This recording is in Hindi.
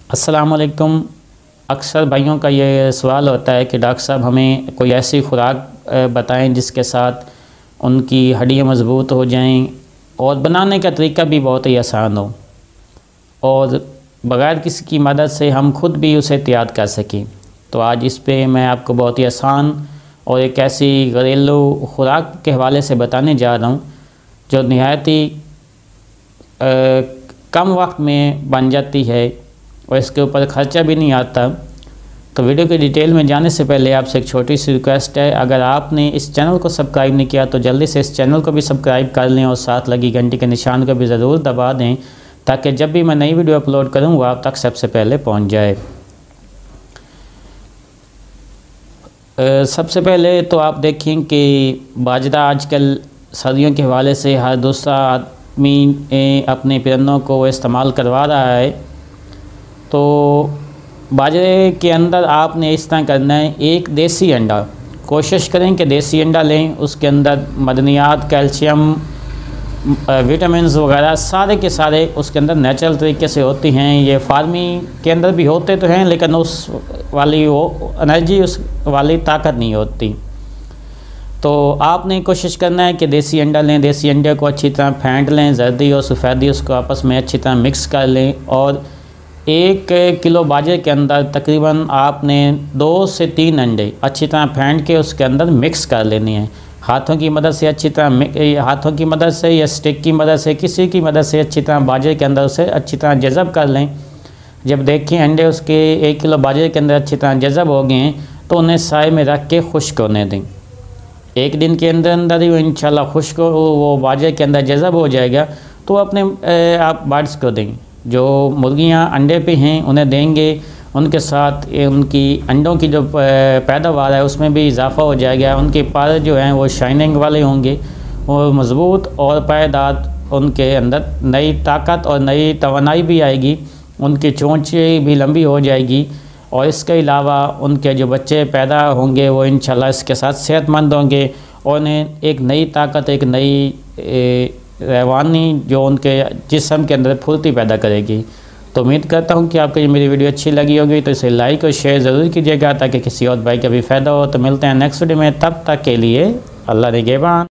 अस्सलाम वालेकुम। अक्सर भाइयों का ये सवाल होता है कि डॉक्टर साहब हमें कोई ऐसी खुराक बताएं जिसके साथ उनकी हड्डियाँ मज़बूत हो जाएं और बनाने का तरीका भी बहुत ही आसान हो और बग़ैर किसी की मदद से हम खुद भी उसे तैयार कर सकें। तो आज इस पे मैं आपको बहुत ही आसान और एक ऐसी घरेलू खुराक के हवाले से बताने जा रहा हूँ जो नहायत ही कम वक्त में बन जाती है और इसके ऊपर ख़र्चा भी नहीं आता। तो वीडियो की डिटेल में जाने से पहले आपसे एक छोटी सी रिक्वेस्ट है, अगर आपने इस चैनल को सब्सक्राइब नहीं किया तो जल्दी से इस चैनल को भी सब्सक्राइब कर लें और साथ लगी घंटी के निशान को भी ज़रूर दबा दें ताकि जब भी मैं नई वीडियो अपलोड करूँ वो आप तक सबसे पहले पहुँच जाए। सबसे पहले तो आप देखें कि बाजरा आजकल सर्दियों के हवाले से हर दूसरा आदमी अपने परिंदों को इस्तेमाल करवा रहा है। तो बाजरे के अंदर आपने इस तरह करना है, एक देसी अंडा, कोशिश करें कि देसी अंडा लें, उसके अंदर मदनियात, कैल्शियम, विटामिन्स वगैरह सारे के सारे उसके अंदर नेचुरल तरीके से होती हैं। ये फार्मिंग के अंदर भी होते तो हैं लेकिन उस वाली वो एनर्जी, उस वाली ताकत नहीं होती। तो आपने कोशिश करना है कि देसी अंडा लें, देसी अंडे को अच्छी तरह फेंट लें, जर्दी और सफ़ेदी उसको आपस में अच्छी तरह मिक्स कर लें और 1 किलो बाजरे के अंदर तकरीबन आपने 2 से 3 अंडे अच्छी तरह फेंट के उसके अंदर मिक्स कर लेने हैं। हाथों की मदद से अच्छी तरह, हाथों की मदद से या स्टिक की मदद से, किसी की मदद से अच्छी तरह बाजरे के अंदर उसे अच्छी तरह जज़ब कर लें। जब देखें अंडे उसके 1 किलो बाजरे के अंदर अच्छी तरह जज़ब हो गए हैं तो उन्हें साए में रख के खुश्क होने दें। 1 दिन के अंदर ही वो इंशाल्लाह खुश्क वो बाजरे के अंदर जज़ब हो जाएगा। तो अपने आप बर्ड्स को दें, जो मुर्गियां अंडे पे हैं उन्हें देंगे, उनके साथ उनकी अंडों की जो पैदावार है उसमें भी इजाफ़ा हो जाएगा। उनके पर जो हैं वो शाइनिंग वाले होंगे, वो मज़बूत और पायदार, उनके अंदर नई ताकत और नई तवानाई भी आएगी, उनकी चोंचें भी लंबी हो जाएगी और इसके अलावा उनके जो बच्चे पैदा होंगे वो इंशाल्लाह इसके साथ सेहतमंद होंगे और उन्हें एक नई ताकत, एक नई रवानी जो उनके जिस्म के अंदर फुर्ती पैदा करेगी। तो उम्मीद करता हूँ कि आपको ये मेरी वीडियो अच्छी लगी होगी, तो इसे लाइक और शेयर ज़रूर कीजिएगा ताकि किसी और भाई का भी फ़ायदा हो। तो मिलते हैं नेक्स्ट वीडियो में, तब तक के लिए अल्लाह निगहबान।